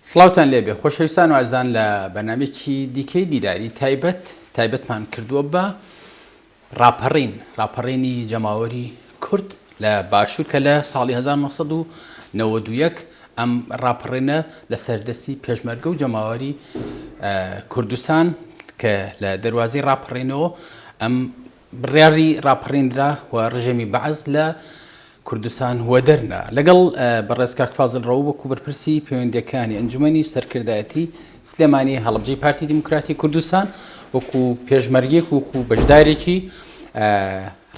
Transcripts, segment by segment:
سڵاوتان لێبێ خۆشەویستان و ئازان لە بەرنامێکی دیکەی دیداری تایبەتمان کردووە بە ڕاپەڕینی جەماوەری کورد لە باشوور کە لە ساڵی 1991 ئەم ڕاپەڕێنە لە سەردەستی پێشمەرگە و جەماوەری کوردستان کە لە دەواازەی ڕاپەڕێنەوە ئەم بڕیاری ڕاپەڕێنرا و ڕژێمی بەعز لە کوردستان وەدەرنا لەگەڵ بەڕێز کاک فازڵ ڕەو وەکو بەرپرسی پەیوەندیەکانی ئەنجومەنی سەرکردایەتی سلێمانی هەڵبجەی پارتی دیموکراتی کوردستان وەکو پێشمەرگێک وەکو بەشدارێکی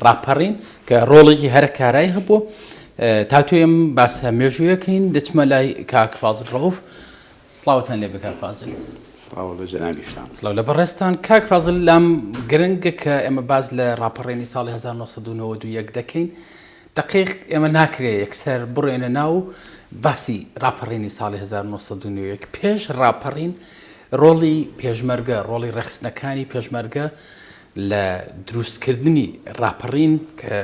ڕاپەڕین کە ڕۆڵێکی هەرە کارایی هەبوو تاتوی ئەم باسە مێژوویەکەین دەچمە لای کاک فازڵ ڕەوف. سڵاوتان لێ بێ کاک فازڵ. سڵاو لە بەڕێستان. کاک فازڵ لام گرنگە کە ئێمە باز لە ڕاپەڕێنی ساڵی 1991 دەکەین. دقیق ئێمە ناکرێت یەکسەر بڕێنە ناو باسی ڕاپەڕێنی ساڵی 1991 پێش ڕاپەڕین ڕۆڵی پێشمەرگە ڕۆڵی ڕێخستنەکانی پێشمەرگە لە دروستکردنی ڕاپەڕین کە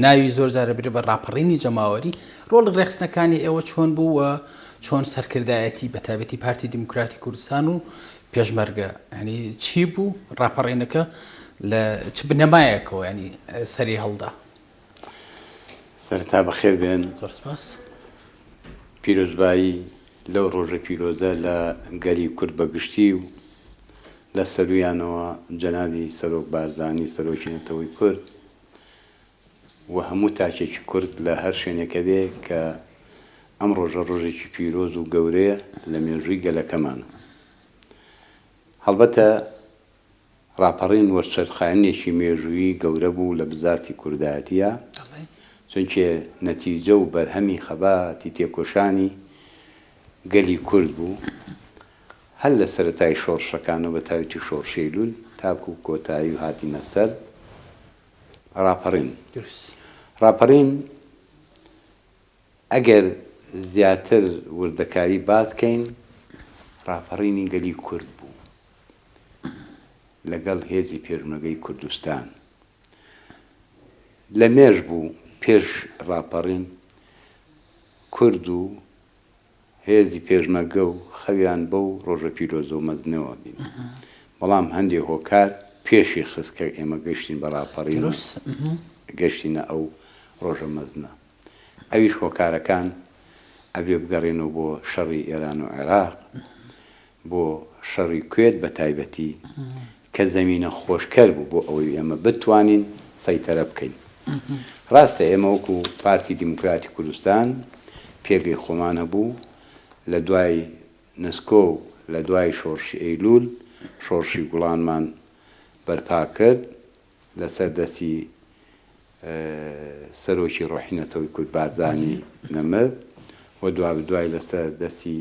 ناوی زۆر جارە برێ بە ڕاپەڕینی جەماوەری ڕۆڵی ڕێخستنەکانی ئێوە چۆن بوو و چۆن سەرکردایەتی بەتابەتی پارتی دیموکراتی کوردستان و پێشمەرگە ینی چی بوو ڕاپەڕینەکە لە چ بنەمایەکەوە ینی سەری هەڵدا. سەرتا بەخێر بێن. زۆر سپاس. پیرۆزبایی لەو ڕۆژە پیرۆزە لە گەلی کورد بەگشتی و لە سەرویانەوە جەنابی سەرۆک بارزانی سەرۆکی نەتەوەی کورد و هەموو تاکێکی کورد لە هەر شوێنێکە بێ کە ئەم ڕۆژە ڕۆژێکی پیرۆز و گەورەیە لە مێژووی گەلەکەمانە. هەڵبەتە ڕاپەڕین وەرچەرخانێکی مێژووی گەورە بوو لە بزارتی کوردایەتیە چونکە نەتیجە و بەرهەمی خەباتی تێکۆشانی گەلی کورد بوو هەر لە سەرەتای شۆڕشەکانەوە بە تاوێتی شۆڕشەیلول تاکو و کۆتایی و هاتینە سەر ڕاپەڕین. ڕاپەڕین ئەگەر زیاتر وردەکاری باسکەین ڕاپەڕینی گەلی کورد بوو لەگەڵ هێزی پێشمەرگەی کوردستان لە مێژ بوو. پێش ڕاپەڕین کورد و هێزی پێشمەرگە و خەویان بەو ڕۆژە پیرۆزە و مەزنەوە بین، بەڵام هەندێک هۆکار پێشی خست کە ئێمە گەشتین بە ڕاپەڕین و گەشتینە ئەو ڕۆژە مەزنە. ئەویش هۆکارەکان ئەبێ بگەڕێنەوە بۆ شەڕی ئێران و عێراق، بۆ شەڕی کوێت بە تایبەتی کە زەمینە خۆشکەر بوو بۆ ئەوەی ئێمە بتوانین سەیتەرە بکەین. ڕاستە ئێمە وەکو پارتی دیموکراتی کوردستان پێگەی خۆمان هەبوو لە دوای نسکۆ و لە دوای شۆڕشی ئەیلول شۆڕشی گوڵانمان بەرپا کرد لەسەر دەستی سەرۆکی ڕۆحینەتەوەی کورد بارزانی نەمرد و دوای لەسەر دەستی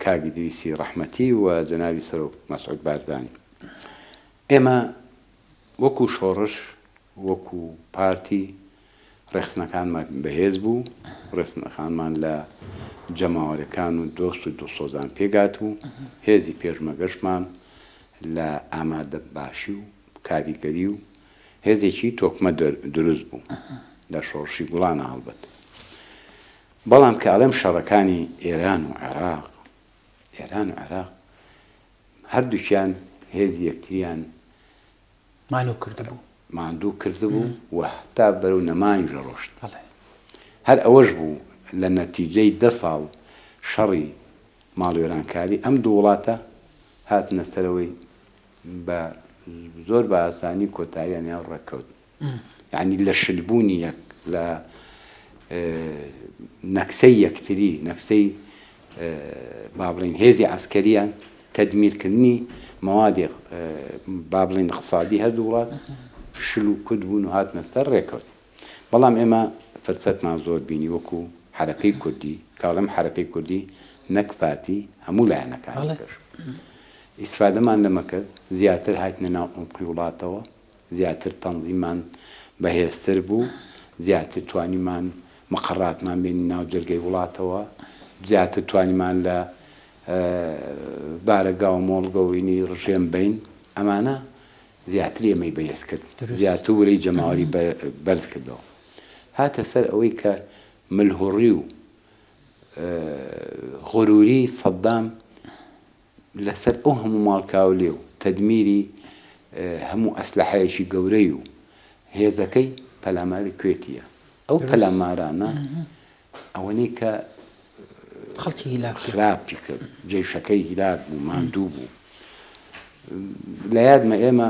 کاگی دریسی ڕەحمەتی و جەنابی سەرۆک مەسعود بارزانی. ئێمە وەکو شۆڕش وەکو پارتی ڕێخستنەکانمان بەهێز بوو، ڕێخستنەکانمان لە جەماوەرەکان و دۆست و دڵسۆزان پێگات و هێزی پێشمەرگەشمان لە ئامادە باشی و کاریگەری و هێزێکی تۆکمە دروست بوو لە شۆڕشی گوڵانە هەڵبەت. بەڵام کە ئەڵێم شەڕەکانی ئێران و عێراق هەردووکیان هێزی یەکتریان ماندوو کردبوو و هەتا بەرەو نەمانی ڕۆشت. هەر ئەوەش بوو لە نەتیجەی 10 ساڵ شەڕی ماڵوێرانکاری ئەم دوو وڵاتە هاتنە سەرەوەی بە زۆر بە ئاسانی کۆتاییانیان ڕێکەوت. یعنی لە شلبوونی یەک لە نەکسەی یەکتری نەکسەی با بڵێن هێزی عەسکەریان تەدمیرکردنی مەوادی با بڵێن اقتصادی هەردوو وڵات شل و کورد بوون و هاتنە سەر ڕێکەوت. بەڵام ئێمە فرسەتمان زۆر بینی وەکو حرەکەی کوردی کاڵم حرەکەی کوردی نەک پارتی هەموو لایەنەکان گەشت. ئیسفادەمان لەمە کرد، زیاتر هاتنە ناو عمقی وڵاتەوە، زیاتر تەنزیمان بەهێزتر بوو، زیاتر توانیمان مەقەڕاتمان بینی ناو جەرگەی وڵاتەوە، زیاتر توانیمان لە بارەگا و مۆڵگەوینی ڕژێم بین. ئەمانە زیاتر ئێمەی بەهێز کرد، زیاتر وەرەی جەماوەری بەرز کردەوە. هاتە سەر ئەوەی کە ملهوڕی و غروری سەدام لەسەر ئەو هەموو ماڵکاو لێ و تەدمیری هەموو ئەسلحەیەکی گەورەی و هێزەکەی پەلاماری کوێتیە ئەو پەلامارانە ئەوەنەی کە خەڵکی هیلاک خراپی کرد جێشەکەی هیلاک بوو ماندوو بوو لە یادمە ئێمە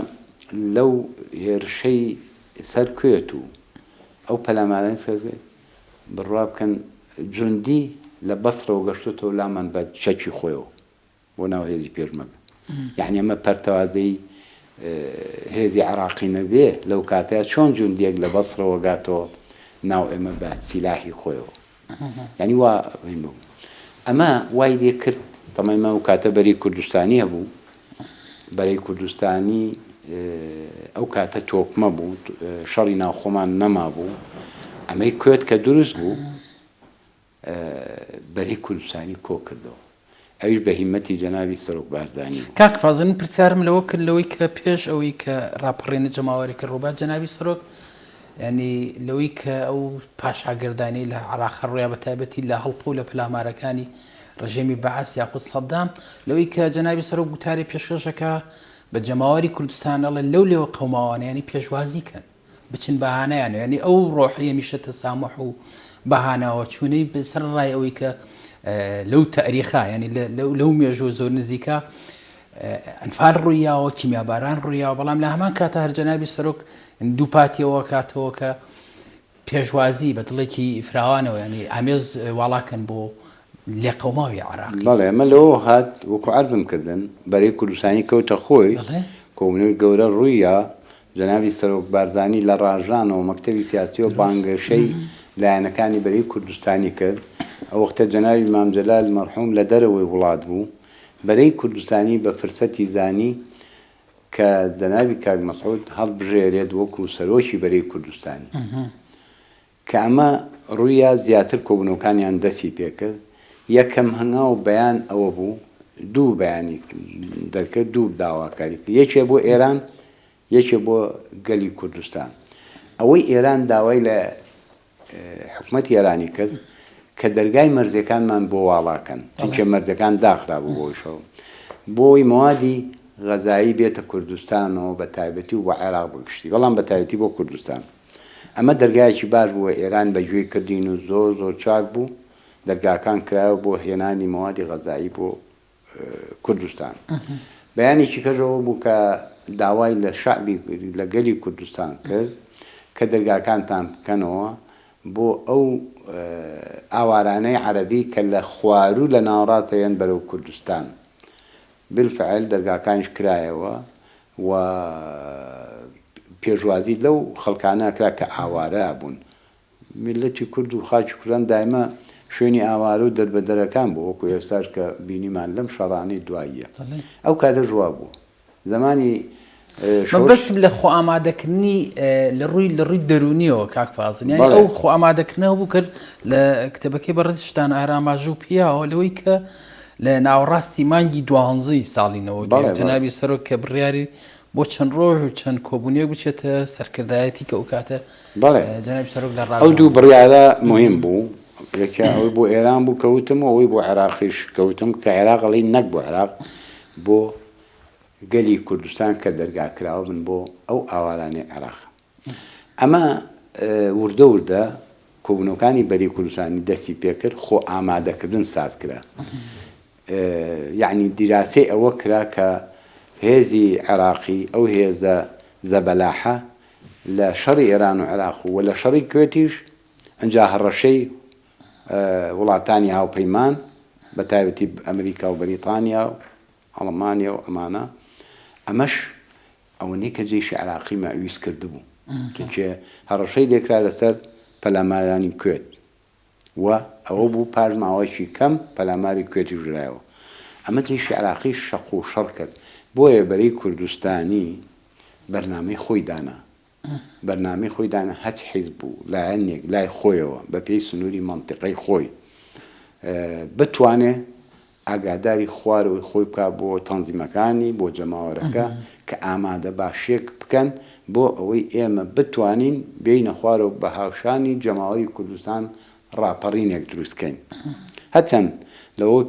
لەو هێرشەی سەر کوێت و ئەو پەلامارانی سەر کوێت بڕوا بکەن جوندی لە بەسرەوە گەشتۆتەوە لامان بە چەکی خۆیەوە بۆ ناو هێزی پێشمەرگە یعنی ئەمە پەرتەوازەی هێزی عراقی نەبێ لەو کاتەیە چۆن جوندیەک لە بەسرەوە گاتەوە ناو ئێمە بە سیلاحی خۆیەوە یعنی وا بوو ئەمە وای لێ کرد تەمەمە و کاتە بەری کوردستانی هەبوو بەرەی کوردستانی ئەو کاتە تۆکمە بوو شەڕی ناوخۆمان نەما بوو ئەمەی کوێت کە دروست بوو بەرەی کوردستانی کۆ کردەوە ئەویش بە هیمەتی جەنابی سەرۆک بارزانی کاک فازن پرسیارم لەوە کرد لەوەی کە پێش ئەوەی کە ڕاپەڕێنە جەماوەری کرد ڕووبات جەنابی سەرۆک ینی لەوەی کە ئەو پاشاگردانی لە عراق ڕوویا بە تایبەتی لە هەڵپە و لە پلامارەکانی ڕژێمی بەعەس یاخود سەدام لەوەی کە جەنابی سەرۆک گوتاری پێشکەشەکە بە جەماوەری کوردستانەڵە لەو لێوە قەوماوانیانی پێشوازی کەن بچن بەهانەیان ینی ئەو ڕۆحیە میشە تەسامح و بەهانەوە چوونەی بەسەر ڕای ئەوەی کە لەو تاریخا ینی لەو مێژوە زۆر نزیکە ئەنفال ڕوویاوە کیمیاباران ڕوویاوە بەڵام لە هەمان کاتە هەر جەنابی سەرۆک دوو پاتیەوە کاتەوە کە پێشوازی بە دڵێکی فراوانەوە ینی ئامێز واڵاکەن بۆ لێ قەوماوی عراقی بەڵێ ئەمە لەوە هات وەکو عەرزم کردن بەرەی کوردستانی کەوتە خۆی کۆبنەوەی گەورە ڕوویە جەنابی سەرۆک بارزانی لە ڕاژانەوە مەکتەبی سیاسی و بانگەشەی لایەنەکانی بەرەی کوردستانی کرد ئەو وەختە جەنابی مام جەلال مەرحوم لە دەرەوەی وڵات بوو بەرەی کوردستانی بە فرسەتی زانی کە جەنابی کاک مەسعود هەڵبژێرێت وەکو سەرۆکی بەرەی کوردستانی کە ئەمە ڕوویە زیاتر کۆبنەوەکانیان دەستی پێکرد یەکەم هەنگاو بەیان ئەوە بوو دوو بەیانی دەکرد دوو داواکاری کرد یەکێ بۆ ئێران یەکێ بۆ گەلی کوردستان ئەوەی ئێران داوای لە حکوومەتی ئێرانی کرد کە دەرگای مەرزەکانمان بۆ واڵاکەن چونکە مەرزەکان داخرابوو بۆیشەوە بۆی موادی غەزایی بێتە کوردستانەوە بە تایبەتی و بۆ عێراق بگشتی بەڵام بە تایبەتی بۆ کوردستان ئەمە دەرگایەکی باش بووە ئێران بەگوێی کردین و زۆر زۆر چاک بوو دەرگاکان کراوە بۆ هێنانی موادی غەزایی بۆ کوردستان بەیانێکی کەژەوە بوو کە داوای لە شعبی لە گەلی کوردستان کرد کە دەرگاکانتان بکەنەوە بۆ ئەو ئاوارانەی عەرەبی کە لە خوارو لە ناوەڕاستەیەن بەرەو کوردستان بالفعل دەرگاکانش کرایەوە و پێشوازی لەو خەڵکانە کرا کە ئاوارە بوون میلەتی کورد و خاکی کوردان دایمە شوێنی ئاوارە و دەربەدەرەکان بوو وەکو ئێستاش کە بینیمان لەم شەڕانەی دواییە ئەو کاتە ژوا بوو زمانی بەسم لە خۆ ئامادەکردنی لە ڕووی دەرونیەوە کاک فازن یعنی ئەو خۆ ئامادەکردنەوە بوو کرد لە کتێبەکەی بەڕێزشتان ئاراماژە و پیاوە لەوەی کە لە ناوەڕاستی مانگی دوانزەی ساڵینەوە جەنابی سەرۆک کە بڕیاری بۆ چەند ڕۆژ و چەند کۆبوونیەک بچێتە سەرکردایەتی کە ئەو کاتە جەنابی سەرۆک لە ڕاست ئەو دوو بڕیارە مهم بوو یەکە ئەوەی بۆ ئێران بوو کەوتم و ئەوەی بۆ عێراقیش کەوتم کە عێراقڵی نەک بۆ عێراق بۆ گەلی کوردستان کە دەرگاکراوە بن بۆ ئەو ئاوارانەی عێراق ئەمە وردە وردە کۆبنەوەکانی بەری کوردستانی دەستی پێکرد خۆ ئامادەکردن سازکرا یعنی دیراسی ئەوە کرا کە هێزی عێراقی ئەو هێزە زەبەلاحە لە شەڕی ئێران و عێراق و لە شەڕی کوێتیش ئەنجا هەڕەشەی وڵاتانی هاوپەیمان بە تایبەتی ئەمریکا و بەریتانیا و ئەڵمانیا و ئەمانە ئەمەش ئەوەنەی کە جێیشی عێراقی ماویست کردبوو چونکە هەڕەشەی لێکرا لەسەر پەلامارانی کوێت و ئەوە بوو پاش ماوەیەکی کەم پەلاماری کوێتی ژرایەوە ئەمە جێیشی عێراقی شەق و شەڕ کرد بۆیە بەرەی کوردستانی بەرنامەی خۆی دانا بەرنامەی خۆی دانا هەچ حیزب بوو لایەنێک لای خۆیەوە بە پێی سنووری مەنتیقەی خۆی بتوانێت ئاگاداری خوارەوەی خۆی بکات بۆ تەنزیمەکانی بۆ جەماوەرەکە کە ئامادە باشێک بکەن بۆ ئەوەی ئێمە بتوانین بینە خوارەوە بە هاوشانی جەماوەری کوردستان ڕاپەڕینێک دروستکەین هەچەند لەوە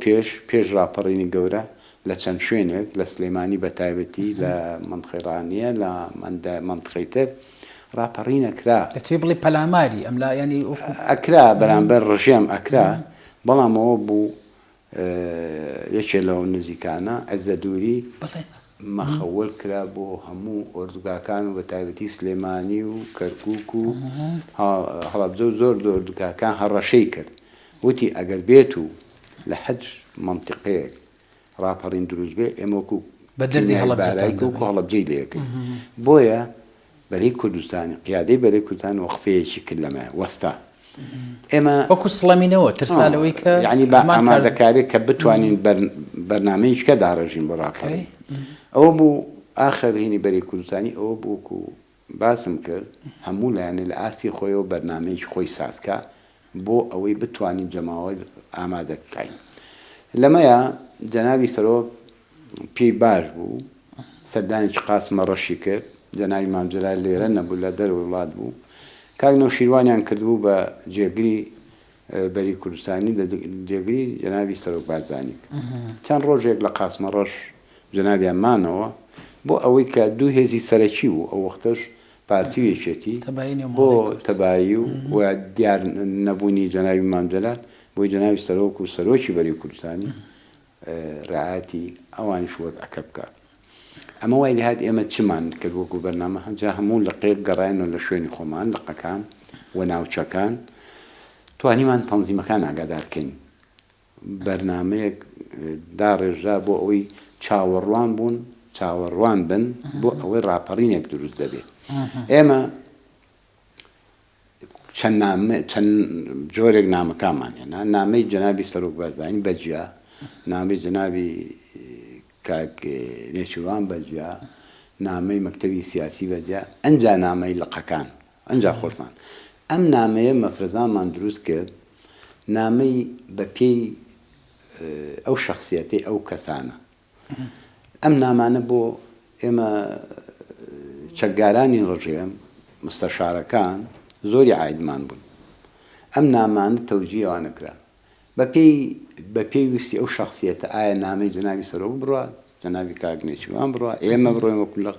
پێش ڕاپەڕینی گەورە لە چەند شوێنێک لە سلێمانی بە تایبەتی لە منطقەیڕانیە لە منطقەی تر ڕاپەڕی نەکرا دەتوێ بڵێ پەلاماری ئەم لا ینی ئەکرا بەرامبەر ڕژێم ئەکرا بەڵام ئەوە بوو یەکێ لەو نزیکانە ئەزەدووری مەخەول کرا بۆ هەموو ئۆردوگاکان و بە تایبەتی سلێمانی و کەرکووک و هەڵەبجە و زۆر ئۆردوگاکان هەڕەشەی کرد وتی ئەگەر بێت و لە حەج منطقەیەک ڕاپەڕین دروست بێ ئێمەکو بە دەردی هەڵەبجەی و هەڵەبجەی لێەکەین بۆیە بەرەی کوردستانی قیادەی بەرەی کوردستان وەقفەیەکی کرد لەمە وەستا ئێمە وەکو سڵەمینەوە ترسالەوەی کە یعنی بە ئامادەکاری کە بتوانین بەرنامەیەکە داڕژین بۆ ڕاپەڕین ئەوە بوو ئاخر هینی بەرەی کوردستانی ئەوە بووکو باسم کرد هەموو لایەنە لە ئاستی خۆیەوە بەرنامەیەکی خۆی سازکە بۆ ئەوەی بتوانین جەماوەی ئامادە بکەین لەمەیە جەنابی سەرۆک پێی باش بوو سەردانێکی قاسمە ڕەشی کرد جەنابی مامجلال لێرە نەبوو لە دەروی وڵات بوو کاک نەوشیروانیان کردبوو بە جێگری بەری کوردستانی لە جێگری جەنابی سەرۆک بارزانی چەند ڕۆژێک لە قاسمە ڕەش جەنابیان مانەوە بۆ ئەوەی کە دوو هێزی سەرەکی بوو ئەو وەختەش پارتی وێچێتی بۆ تەبایی و دیار نەبوونی جەنابی مامجلال بۆی جەنابی سەرۆک و سەرۆکی بەری کوردستانی ڕعاەتی ئەوانیش وەزعەکە بکات ئەمە وای لێهات ئێمە چمان کرد وەکو بەرنامە هەنجا هەموو لە قێک گەڕاینەوە لە شوێنی خۆمان لەقەکان و ناوچەکان توانیمان تەنزیمەکان ئاگادارکەین بەرنامەیەک داڕێژرا بۆ ئەوەی چاوەڕوان بن بۆ ئەوەی ڕاپەڕینێک دروست دەبێت ئێمە چەند جۆرێک نامەکانمان هێنا نامەی جەنابی سەرۆک بەرزانی بەجیا نامەی جەنابی کاک نێچوان بەجیا نامەی مەکتەبی سیاسی بەجیا ئەنجا نامەی لقەکان ئەنجا خۆشمان ئەم نامەیە مەفرەزانمان دروست کرد نامەی بە پێی ئەو شەخسیەتەی ئەو کەسانە ئەم نامانە بۆ ئێمە چەکدارانی ڕژێم مستەشارەکان زۆری عایدمان بوون ئەم نامانە تەوجیهیان کرا بە پێویستی ئەو شخصیەتە ئایا نامەی جەنابی سەرۆک بڕوە جەنابی کاک نێچوان بڕوە ئێمە بڕۆین وەکو لە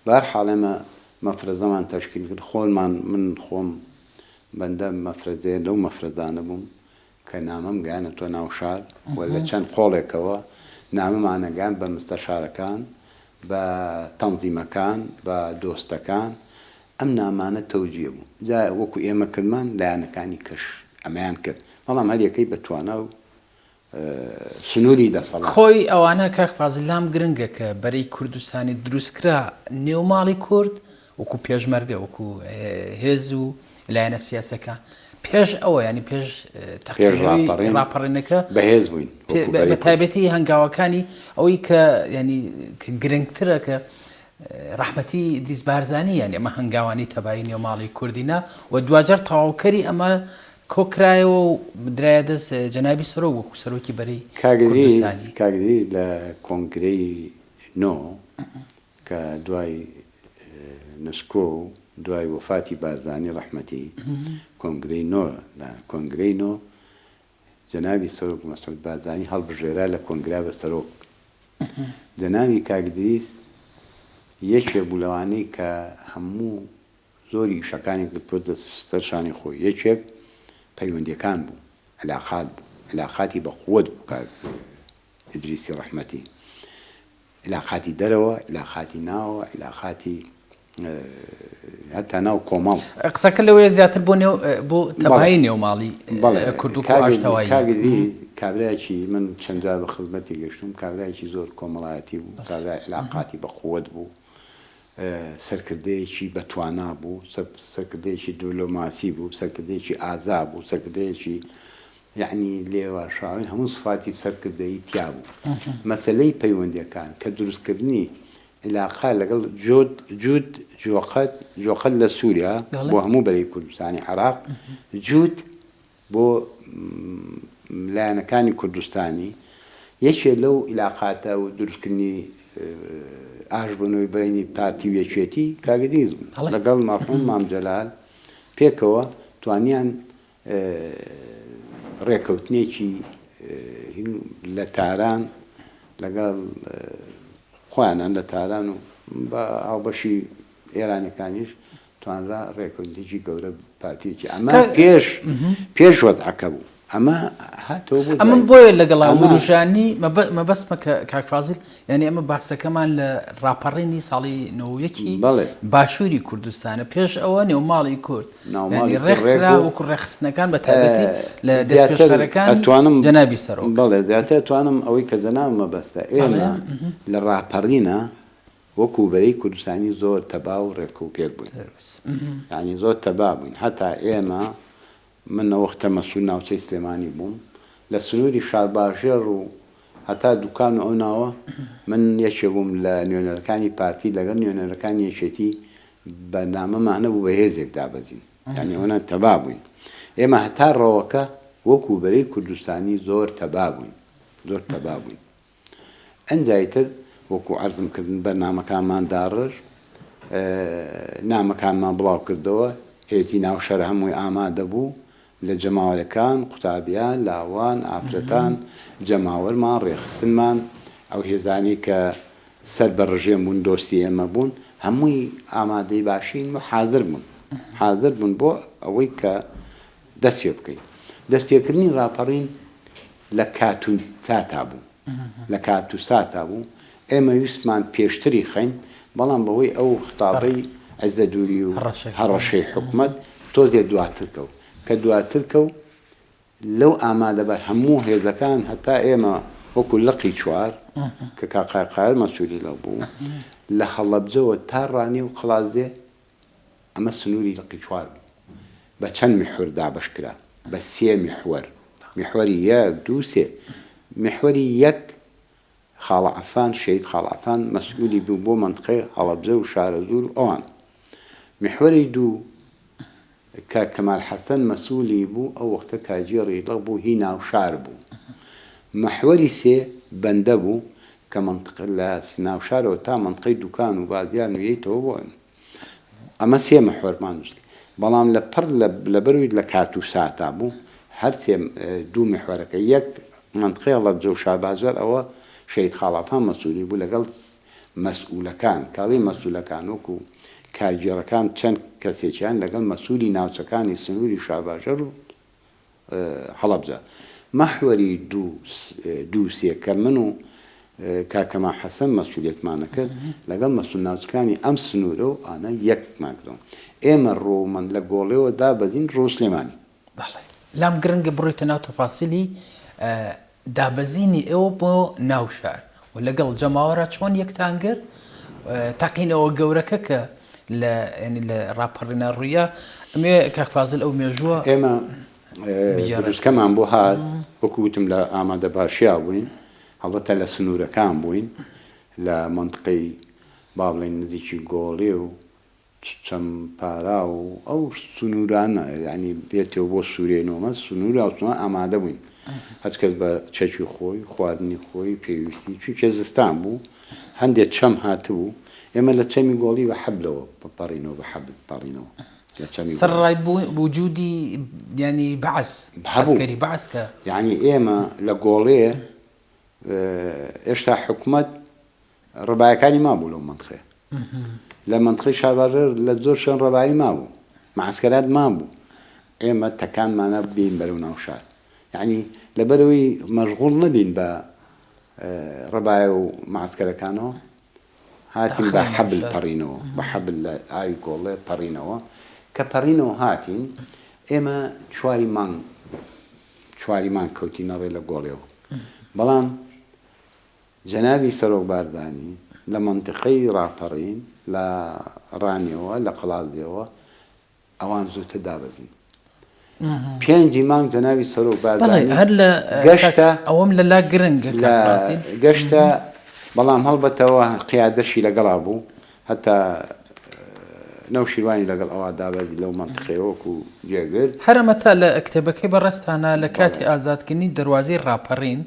بەهەرحاڵ ئێمە مەفرەزەمان تەشکیل کرد خۆمان من خۆم بەندە مەفرەزەیە لەو مەفرەزانە بووم کە نامەم گیانەتۆ ناو شار و لە چەند قۆڵێکەوە نامەمانەگەیان بە مستەشارەکان بە تەنزیمەکان بە دۆستەکان ئەم نامانە تەوجیه بوو جا وەکو ئێمە کردمان لایەنەکانی کەش ئەمەیان کرد بەڵام هەر یەکەی بەتوانە و سنووری دەسەڵات خۆی ئەوانە کاک فازلام گرنگە کە بەرەی کوردستانی دروستکرا نێوماڵی کورد وەکو پێشمەرگە وەکو هێز و لایەنە سیاسەکان پێش ئەوە ینی پێش ڕاپەڕینەکە بەهێز بووین بە تایبەتی هەنگاوەکانی ئەوەی کە ینی گرنگترە کە ڕەحمەتی ئیدریس بارزانی یان ئەمە هەنگاوانی تەبایی نێوماڵی کوردینە و دوجار تەواوکەری ئەمە کۆکرایەوە و درایە دەست جەنابی سەرۆک وەکو سەرۆکی بەرەی کوردستانی کاگری لە کۆنگرەی نۆ کە دوای نسکۆ و دوای وفاتی بارزانی ڕەحمەتی کۆنگرەی نۆ جەنابی سەرۆک مەسعود بارزانی هەڵبژێرا لە کۆنگرا بە سەرۆک جەنابی کاگدریس یەکێک بوو لەوانەی کە هەموو زۆری شەکانی پرۆتە سەرشانی خۆی یەکێک پەیوەندیەکان بوو علاقات بوو علاقاتی بەقووەت بوو کاک ئیدریسی ڕەحمەتی علاقاتی دەرەوە علاقاتی ناوە علاقاتی هەتا ناو کۆمەڵ قسەکە لەوەیە زیاتر بۆ تەبایی نێوماڵی کورد و ئاشتەوایی کابرایکی من چەندجا بە خزمەتی گەشتم کابرایکی زۆر کۆمەڵایەتی بوو کابرای علاقاتی بەقووەت بوو سەرکردەیەکی بەتوانا بوو سەرکردەیەکی دیپلۆماسی بوو سەرکردەیەکی ئازا بوو سەرکردەیەکی یعنی لێواشاوی هەموو سفاتی سەرکردەیی تیا بوو مەسەلەی پەیوەندیەکان کە دروستکردنی علاقا لەگەڵ جۆقەت لە سووریا بۆ هەموو بەرەی کوردستانی عێراق جووت بۆ لایەنەکانی کوردستانی یەکێ لەو علاقاتە و دروستکردنی ئاشبوونەوەی بینی پارتی وێچێتی کاگدیز بوون لەگەڵ مەرحووم مامجەلال پێکەوە توانیان ڕێکەوتنێکی لە تاران لەگەڵ خۆیانان لە تاران و بە ئاوبەشی ئێرانەکانیش توانرا ڕێکوردێکی گەورە پارتیکی ئەمە پێش وەزعەکە بوو ئەمە هاتەوە بوو ئەمە بۆیە لەگەڵ وروژانی مەبەستمە کاکفازیل یعنی ئەمە باسەکەمان لە ڕاپەڕینی ساڵی 91 باشووری کوردستانە پێش ئەوە نێوماڵی کورد ڕێکرا وەکو ڕێخستنەکان بە تایبەتی لە دەستپێشەکانی جەنابی سەرۆک بەڵێ زیاتر توانم ئەوەی کە جەناب مەبەستە ئێمە لە ڕاپەڕینە وەکو بەرەی کوردستانی زۆر تەبا و ڕێک و پێک بووین یعنی زۆر تەبا بووین هەتا ئێمە من وەختە مەسوول ناوچەی سلێمانی بووم لە سنووری شارباژێر و هەتا دوکان و ئەو ناوە من یەکێ بووم لە نوێنەرەکانی پارتی لەگەڵ نوێنەرەکانی یەکێتی بەنامەمانە بوو بە هێزێک دابەزین یعنی ئەوە تەبا بووین ئێمە هەتا ڕەوەکە وەکو بەرەی کوردستانی زۆر تەبا بووین زۆر تەبا بووین ئەنجایتر وەکو عەرزمکردن بەرنامەکانمان داڕژ نامەکانمان بڵاو کردەوە هێزی ناوشەر هەمووی ئامادە بوو لە جەماوەرەکان قوتابیان لاوان ئافرەتان جەماوەرمان ڕێخستنمان ئەو هێزانی کە سەر بە ڕژێم بوون دۆستی ئێمە بوون هەمووی ئامادەی باشین و حازر بوون بۆ ئەوەی کە دەست پێ بکەین دەست پێکردنی ڕاپەڕین لە کاتوساتا بوو لە کاتوساتا بوو ئێمە ویستمان پێشتری خەین بەڵام بەوەی ئەو ختابەی عەزە دووری و هەڕەشەی حکومەت تۆزێ دواتر کەوت کە دواتر کەوت لەو ئامادەبەر هەموو هێزەکان هەتا ئێمە وەکو لەقی چوار کە کاقایقایر مەسوولی لە بوو لە هەڵەبجەوە تا ڕانی و قڵازێ ئەمە سنووری لەقی چوار بوو بە چەند میحور دابەش کرا بە 3 میحوەر میحوەری 1 2 3 میحوەری 1 خاڵە عەفان شەید خاڵە عەفان مەسئولی بوو بۆ مەنتقەی هەڵەبجە و شارەزور و ئەوان میحوەری 2 کە کەمال حەسەن مەسئولی بوو ئەو وەختە کاجێڕی لەق بوو هی ناوشار بوو محوەری 3 بەندە بوو کە منطقە لە ناوشارەوە تا منطقەی دوکان و بازیان ویەیتەوە بوون ئەمە 3 محوەرمان نووستی بەڵام لە پڕ لە بەروی لە کاتوساتا بوو هەر 2 محوەرەکە 1 منطقەی هەڵەبجە و شابازار ئەوە شەید خاڵەفان مەسئولی بوو لەگەڵ مەسئولەکان کاڵی مەسئولەکان وەکو کارگێڕەکان چەند کەسێکیان لەگەڵ مەسئولی ناوچەکانی سنووری شاباژەر و هەڵەبجە محوەری 2 3 کە من و کاکەما حەسەن مەسئولیەتمانە کرد لەگەڵ مەسئول ناوچەکانی ئەم سنوورە و ئانە یەکمان کردەوە ئێمە ڕۆمان لە گۆڵێەوە دابەزین ڕۆ سلێمانی لام گرنگە بڕۆیتە ناو تەفاسیلی دابەزینی ئێوە بۆ ناوشار و لەگەڵ جەماوەرە چۆن یەکتان کرد تاقینەوە گەورەکە کە لە ڕاپەڕینە ڕوویە ئەمێ کاکفازل ئەو مێژووە ئێمە دروستکەمان بۆ هات وەکوتم لە ئامادە باشیا بووین هەڵبەتە لە سنوورەکان بووین لە منطقەی با بڵێن نزیکی گۆڵێ و چەمپارا و ئەو سنوورانە یعنی بێتەوە بۆ سوورێنەوەمە سنوورە ئەوسنەوە ئامادە بووین هەچ کەس بە چەکی خۆی خواردنی خۆی پێویستی چونکە زستان بوو هەندێک چەم هاتبوو ئێمە لە چەمی گۆڵی بە حەبلەوە بەپەڕینەوە بە حەبل پەڕینەوە سەرڕای وجودی ینی بەعس عەسکەری بەعس کە یعنی ئێمە لە گۆڵێ ئێشتا حکومەت ڕبایەکانی مابوو لەو منطقەیە لە منطقەی شاباژێر لە زۆر شوێن ڕەبایی مابوو معسکەرات مابوو ئێمە تەکانمانە بین بەرەو ناوشار یعنی لەبەرەوەی مەشغوڵ نەبین بە ڕەبایە و معسکەرەکانەوە هاتین بە حەبل پەڕینەوە بە حەبل لە ئاوی گۆڵێ پەڕینەوە کە پەڕینەوە هاتین ئێمە چواری مانگ کەوتینە ڕێ لە گۆڵێەوە بەڵام جەنابی سەرۆک بارزانی لە منطقەی ڕاپەڕین لە ڕانیەوە لە قەڵازیەوە ئەوان زووتر دابەزین 5 مانگ جەنابی سەرۆک بارزانی هەر لە گەشتە ئەوەم لەلا گرنگە گەشتە بەڵام هەڵبەتەوە قیادەشی لەگەڵا بوو هەتا نەوشیروانی لەگەڵ ئەوە دابەزی لەو منطقەیەوەکو جێگرت هەرەمە تا لە کتێبەکەی بەڕێستانە لە کاتی ئازادکردنی دەواازەی ڕاپەڕین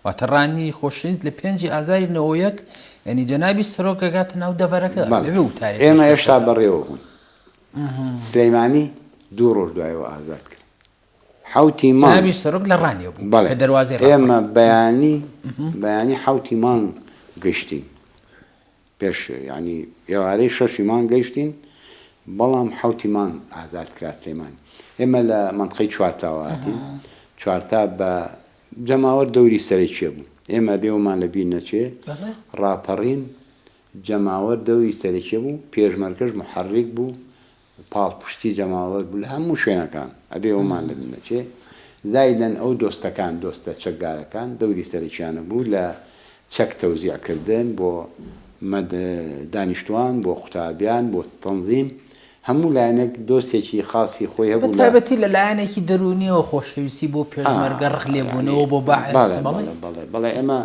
واتەڕانی خۆشەویست لە 5 ئازاری 91 ینی جەنابی سەرۆکە گاتە ناو دەڤەرەکە لەوێ وتارێک ئێمە هێشتا بەڕێوە بوون سلەیمانی 2 ڕۆژ دوایەوە ئازاد کرد حوتی مان جنابی سەرۆک لە ڕانیە بوو کە دەواازەی ئێمە بەیانی حوتی مان گەشتین پێش ینی ئێوارەی 6 مان گەیشتین بەڵام حوتی مان ئازاد کرا سلێمانی ئێمە لە منطقەی چوارتاوەهاتین چوارتا بە جەماوەر دەوری سەرەکیە بوو ئێمە بێومان لە بیر نەچێ ڕاپەڕین جەماوەر دەوری سەرەکیە بوو پێشمەرگەش محەڕیک بوو پاڵپشتی جەماوەر بوو لە هەموو شوێنەکان ئەبێوەمان لە بیر نەچێ زایدەن ئەو دۆستەکان دۆستە چەکدارەکان دەوری سەرەکیانە بوو لە چەک تەوزیعکردن بۆ دانیشتوان بۆ قوتابیان بۆ تەنزیم هەموو لایەنێک دۆستێکی خاصی خۆی هەبوو بەتایبەتی لە لایەنێکی دەرونیەوە خۆشەویستی بۆ پێشمەرگە ڕخ لێبوونەوە بۆ باعث بەڵێ ئێمە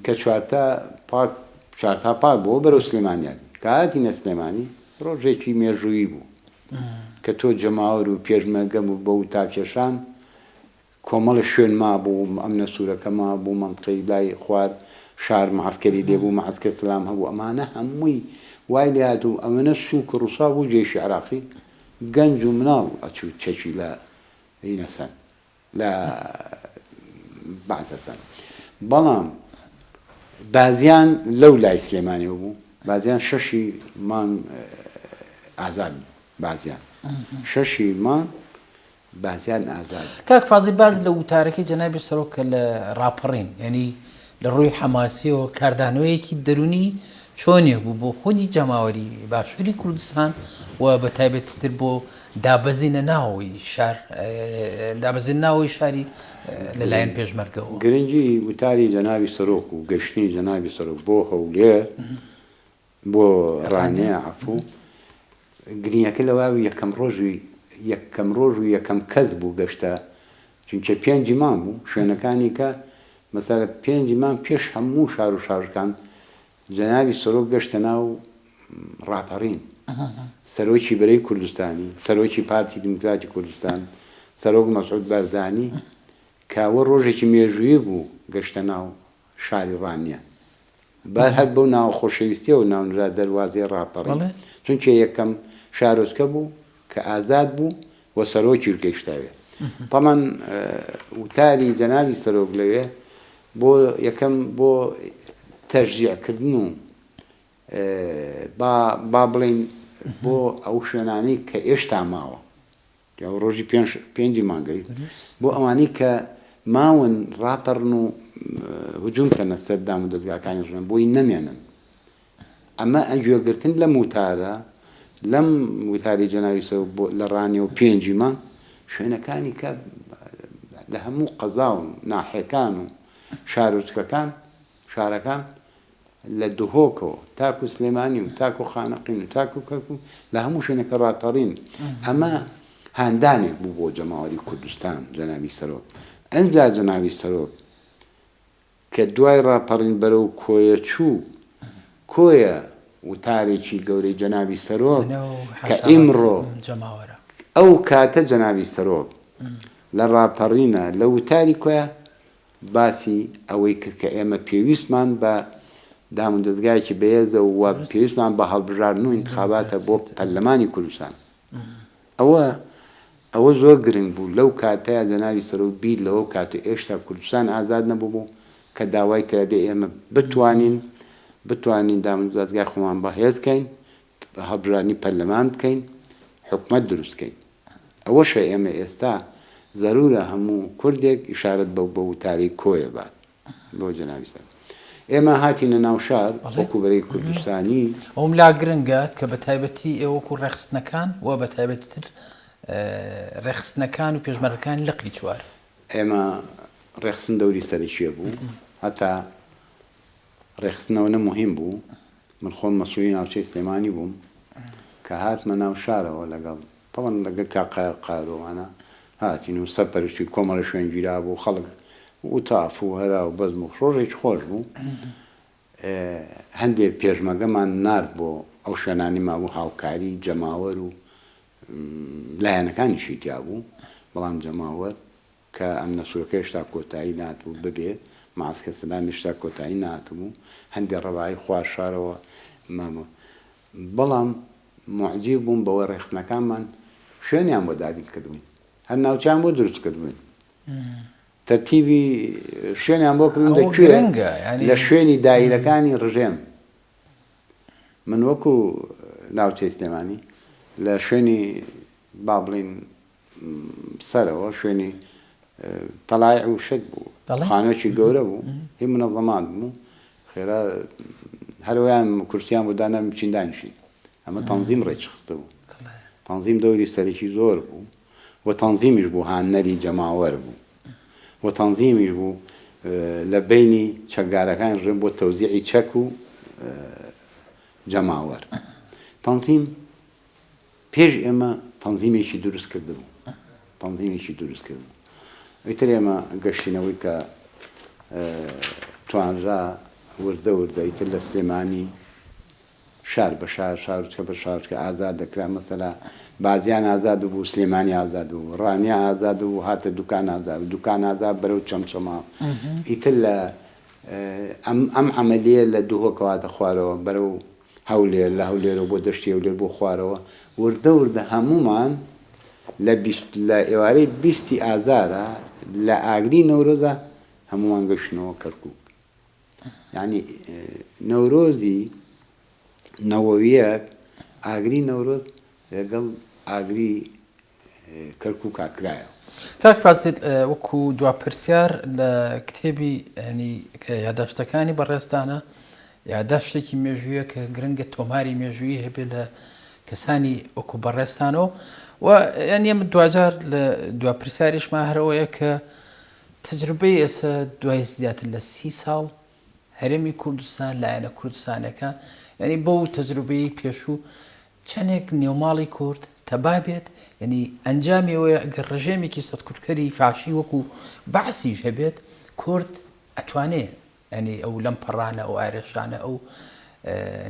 کە چوارتا پاک بۆ بەرەو سلێمانیان کاتینە سلێمانی ڕۆژێکی مێژووی بوو کە تۆ جەماوەر و پێشمەرگە بوو بە و تاکێشان کۆمەڵە شوێن ما بوو ئەم نەسوورەکە ما بوو منطقەی لای خوار شار معسکەری لێبوو معسکە سلام هەبوو ئەمانە هەمووی وای لێ هاتوو ئەمەنە سووک و ڕووسا بوو جێشی عراقی گەنج و مناڵ ئەچوو چەکی لە هینەسەن لە بەعزەسەن بەڵام بازیان لەو لای سلێمانیەوە بوو بازیان 6 مان ئازاد بازیان 6 مان بازیان ئازاد کاک فازی باز لە وتارەکەی جەنابی سەرۆک کە لە ڕاپەڕین ینی لە ڕووی حەماسیەوە کاردانەوەیەکی دەرونی چۆنیە بوو بۆ خودی جەماوەری باشووری کوردستان و بە تایبەتیتر بۆ دابەزینە ناوەوەی شار دابەزین ناوەوەی شاری لەلایەن پێشمەرگەوە گرنگی وتاری جەنابی سەرۆک و گەشتنی جەنابی سەرۆک بۆ هەولێر بۆ ڕانێ عەفوو گرنگەکە لەوە یەکەم ڕۆژ و یەکەم کەس بوو گەشتە چونکە 5 مان بوو شوێنەکانی کە مەسەلە 5 مان پێش هەموو شار و شارەکان جەنابی سەرۆک گەشتە ناو ڕاپەڕین سەرۆکی بەرەی کوردستانی سەرۆکی پارتی دموکراتی کوردستان سەرۆک مەسعود بەردانی کاوە ڕۆژێکی مێژووی بوو گەشتە ناو شاری ڕانیە بەر هەر بەو ناو خۆشەویستیە و ناونرا دەواازەی ڕاپەڕین چونکە یەکەم شارۆچکە بوو کە ئازاد بوو بۆ سەرۆکی گەیشتاوێ تەمان وتاری جەنابی سەرۆک لەوێ بۆ یەکەم بۆ تەشجیعکردن و با بڵین بۆ ئەو شوێنانەی کە ئێشتا ماوە ڕۆژی 5 مانگەی بۆ ئەوانەی کە ماون ڕاپەڕن و هجوومکەنە سەردام و دەستگاکانی ژن بۆی نەمێنن ئەمە ئەنجێگرتن لەم وتارە لەم وتاری جەنابی سەرۆک لە ڕانێ و 5 مان شوێنەکانی کە لە هەموو قەزا و ناحیەکان و شارۆچکەکان شارەکان لە دهۆکەوە تاکو سلێمانی و تاکو خانەقین و تاکو کەکو لە هەموو شوێنەکە ڕاپەڕین ئەمە هاندانێک بوو بۆ جەماوەری کوردستان جەنابی سەرۆک ئەنجا جەنابی سەرۆک کە دوای ڕاپەڕین بەرەو کۆیە چوو کۆیە وتارێکی گەورەی جەنابی سەرۆک کە ئیمڕۆ ئەو کاتە جەنابی سەرۆک لە ڕاپەڕینە لە وتاری کۆیە باسی ئەوەی کرد کە ئێمە پێویستمان بە دام و دەستگایەکی بەهێزە و پێویستمان بە هەڵبژاردن و انتخاباتە بۆ پەرلەمانی کوردستان ئەوە زۆر گرنگ بوو لەو کاتەیە جەنابی سەرۆک بیر لەوە کات و ئێشتا کوردستان ئازاد نەبوو بوو کە داوای کرا بێ ئێمە بتوانین دام و دەستگای خۆمان بەهێزکەین بە هەڵبژاردنی پەرلەمان بکەین حکومەت دروستکەین ئەوەشە ئێمە ئێستا زەرورە هەموو کوردێک ئیشارەت بە وتاری کۆیە بات بۆ جەنابی سەرۆک ئێمە هاتینە ناو شار وەکو بەرەی کوردستانی ئەوم لا گرنگە کە بە تایبەتی ئێوەکو ڕێخستنەکان و بە تایبەتتر ڕێخستنەکان و پێشمەرەکان لەقی چوار ئێمە ڕێخستن دەوری سەرکیە بوو هەتا ڕێخستنەوە نەموهیم بوو من خۆم مەسوولی ناوچەی سلێمانی بووم کە هاتمە ناو شارەوە لەگەڵ تەوەن لەگەڵ کاقای قارۆوانە هاتین و سەرپەرشتی کۆمەڵە شوێنگیرا بوو خەڵک وتاف و هەرا و بەزم و ڕۆژێک خۆش بوو هەندێک پێشمەگەمان نرد بۆ ئەو شوێنانی مابوو هاوکاری جەماوەر و لایەنەکانیشی تیا بوو بەڵام جەماوەر کە ئەم نەسوورەکە هێشتا کۆتایی ناتبوو ببێ ماسکە سەدام هێشتا کۆتایی ناتبوو هەندێک ڕەوایی خوار شارەوە مامە بەڵام معجیب بووم بەوە ڕێخستنەکانمان شوێنیان بۆ دابین کردوین هەر ناوچیان بۆ دروست کردبووین تەرتیبی شوێنیان بۆ کردن دەکوێ لە شوێنی دایرەکانی ڕژێم من وەکو ناوچەی سلێمانی لە شوێنی با بڵین سەرەوە شوێنی تەلایع و شت بوو خانوێکی گەورە بوو هی منەظەمات بوو خێرا هەروەیان کورسیان بۆ دانا بچین دانیشین ئەمە تەنزیم ڕێک خستە بوو تەنزیم دەوری سەرێکی زۆر بوو و تەنزیمیش بوو هانەری جەماوەر بوو و تەنزیمیش بوو لە بینی چەکدارەکان ڕێم بۆ تەوزیعی چەک و جەماوەر تەنزیم پێش ئێمە تەنزیمێکی دروست کردبوو تەنزیمێکی دروست کردبوو ئیتر ئێمە گەشتینەوەی کە توانرا وردە وردە ئیتر لە سلێمانی شار بە شار شارچکە بە شارچکە ئازاد دەکرا مەسەلا بازیان ئازاد بوو سلێمانی ئازاد بوو ڕانیا ئازاد بوو هاتە دوکان ئازاد دوکان ئازاد بەرەو چەمچەما ئیتر لە ئەم عەمەلیە لە دووهۆکەواتە خوارەوە بەرەو هەولێر لە هەولێرەوە بۆ دەشتی هەولێر بۆ خوارەوە وردە وردە هەمومان لە ئێوارەی 20 ئازارە لە ئاگری نەورۆزە هەمووان گەشتنەوە کەرکووک یعنی نەورۆزی نەوەویەک ئاگری نەورۆز لەگەڵ ئاگری کەرکووکا کرایە کاک فازل وەکو دواپرسیار لە کتێبی ینی کە یادداشتەکانی بەڕێستانە یادداشتێکی مێژوویە کە گرنگە تۆماری مێژوویی هەبێت لە کەسانی وەکو بەڕێستانەوە و یان ئێمە دوجار لە دواپرسیاریشما هەرەوەیە کە تەجروبەی ئێستا دوای زیاتر لە 30 ساڵ هەرێمی کوردستان لایەنە کوردستانەکە ینی بەو تەجروبەی پێشوو چەندێک نێوماڵی کورد تەبابێت ینی ئەنجامیەوەی ئەگەر ڕژێمێکی سەدکوردکەری فاشی وەکو بەعسیش هەبێت کورد ئەتوانێت ینی ئەو لەم پەڕانە ئەو ئارێشانە ئەو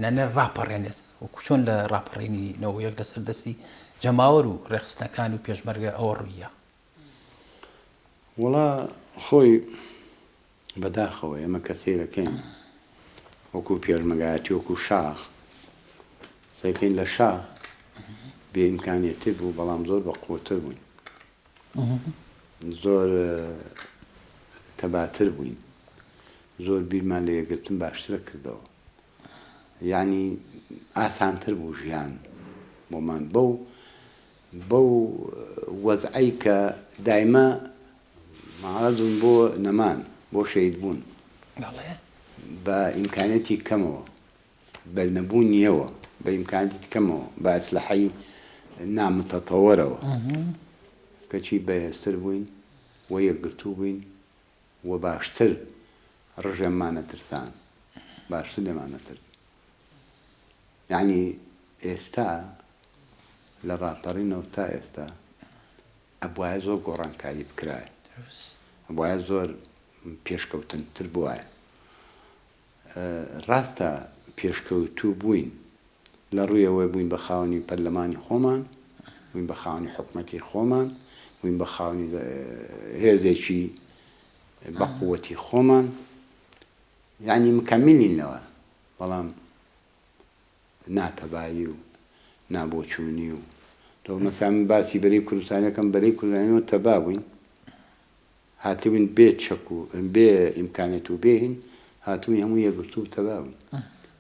نانە ڕاپەڕێنێت وەکو چۆن لە ڕاپەڕێنینەوەیەک لەسەر دەستی جەماوەر و ڕێخستنەکان و پێشمەرگە ئەوە ڕوویە وڵا خۆی بەداخەوە ئێمە کە سیرەکەین وەکو پێشمەرگایەتی وەکو شاخ سەیکەین لە شاخ بێئیمکانیەتی بوو بەڵام زۆر بەقووتر بووین زۆر تەباتر بووین زۆر بیرمان لە یەکگرتن باشترە کردەوە یعنی ئاسانتر بوو ژیان بۆمان بەو وەزعەی کە دایمە مەعرەزون بۆ نەمان بۆ شەید بوون بە ئیمکانەتی کەمەوە بە نەبوونیەوە بە ئیمکانەتی کەمەوە بە ئەسلحەی نامتەتەوەرەوە کەچی بەهێزتر بووین و یەکگرتوو بووین و باشتر ڕژێممانە ترسان باشتر لێمانە ترس یعنی ئێستا لە ڕاپەڕینەوە تا ئێستا ئەبوایە زۆر گۆڕانکاری بکرایە ئەبوایە زۆر پێشکەوتنتر بووایە ڕاستە پێشکەوتوو بووین لە ڕوویەوەی بووین بە خاوەنی پەرلەمانی خۆمان بووین بە خاوەنی حکومەتی خۆمان بووین بە خاوەنی هێزێکی بەقووەتی خۆمان یعنی مکەملینەوە بەڵام ناتەبایی و نابۆچوونی و تۆ مەسام باسی بەرەی کوردستانەکەم بەرەی کوردستانەوە تەبا بووین هاتوین بێ چەک و بێ ئیمکانێت و بێهین هاتووی هەموو یەکگرتوو تەبا بووین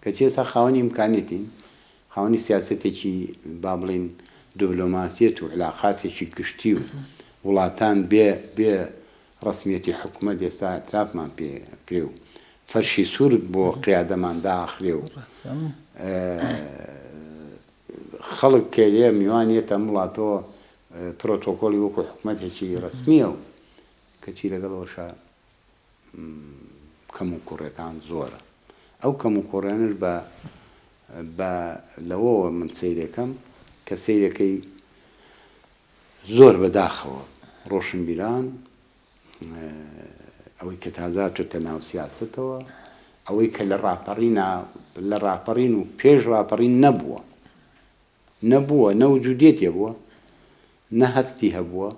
کەچی ئێستا خاوەنی ئیمکانێتین خاوەنی سیاسەتێکی با بڵین دیبلۆماسیەت و علاقاتێکی گشتی و وڵاتان بێ ڕسمیەتی حکوومەت ئێستا ئەترافمان پێ کرێ و فەرشی سوورد بۆ قیادەمان داخرێ و خەڵک کێلێ میوانێتە وڵاتەوە پرۆتۆکۆلی وەکو حکوومەتێکی ڕسمیە و کەچی لەگەڵەوەشە کەم و کوڕەکان زۆرە ئەو کەم و کوڕێنش بە لەوەوە من سەیرەکەم کە سەیرەکەی زۆر بەداخەوە ڕۆشنبیران ئەوەی کە تازاتوێتە ناو سیاسەتەوە ئەوەی کە لە ڕاپەڕین و پێش ڕاپەڕین نەبووە نەوجودێتی بووە نە هەستی هەبووە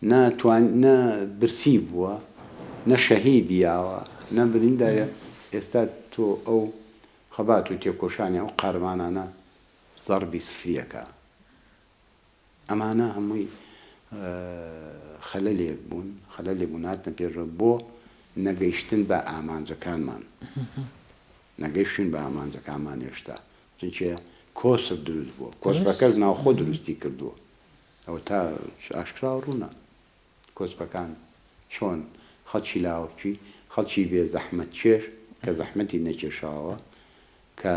نە برسی بووە نە شەهیدیاوە نە بریندایە ئێستا تۆ ئەو خەبات و تێکۆشانی ئەو قارمانانە زەربی سفریەکە ئەمانە هەمووی خەلەلێک بوون خەلەلێ بوون هاتنە پێشەوە بۆ نەگەیشتن بە ئامانجەکانمان نەگەیشتن بە ئامانجەکانمان هێشتا چونکە کۆسر دروست بووە کۆسپەکەس ناوخۆ دروستی کردووە ئەوە تا ئاشکرا ڕوونە کۆسپەکان چۆن خەڵکی لاوەکی خەڵکی بێ زەحمەت چێش کە زەحمەتی نەکێشاوە کە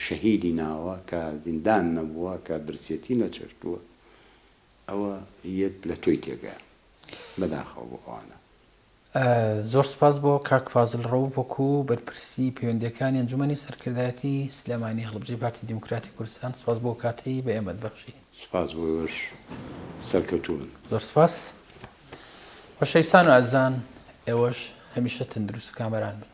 شەهیدی ناوە کە زیندان نەبووە کە برسێتی نەچێشتووە ئەوە یەت لە تۆی تێگەیە بەداخەوە بۆ ئەوانە زۆر سپاس بۆ کاک فازڵ ڕەو بۆکو بەرپرسی پەیوەندیەکانی ئەنجومەنی سەرکردایەتی سلێمانی هەڵبژێ پارتی دیموکراتی کوردستان سپاس بۆ کاتەی بە ئێمەت بەخشی سپاس بۆش سەرکەوتوون زۆر سپاس بەشەویستان و ئازان ئێوەش هەمیشە تەندروست و کامەران بن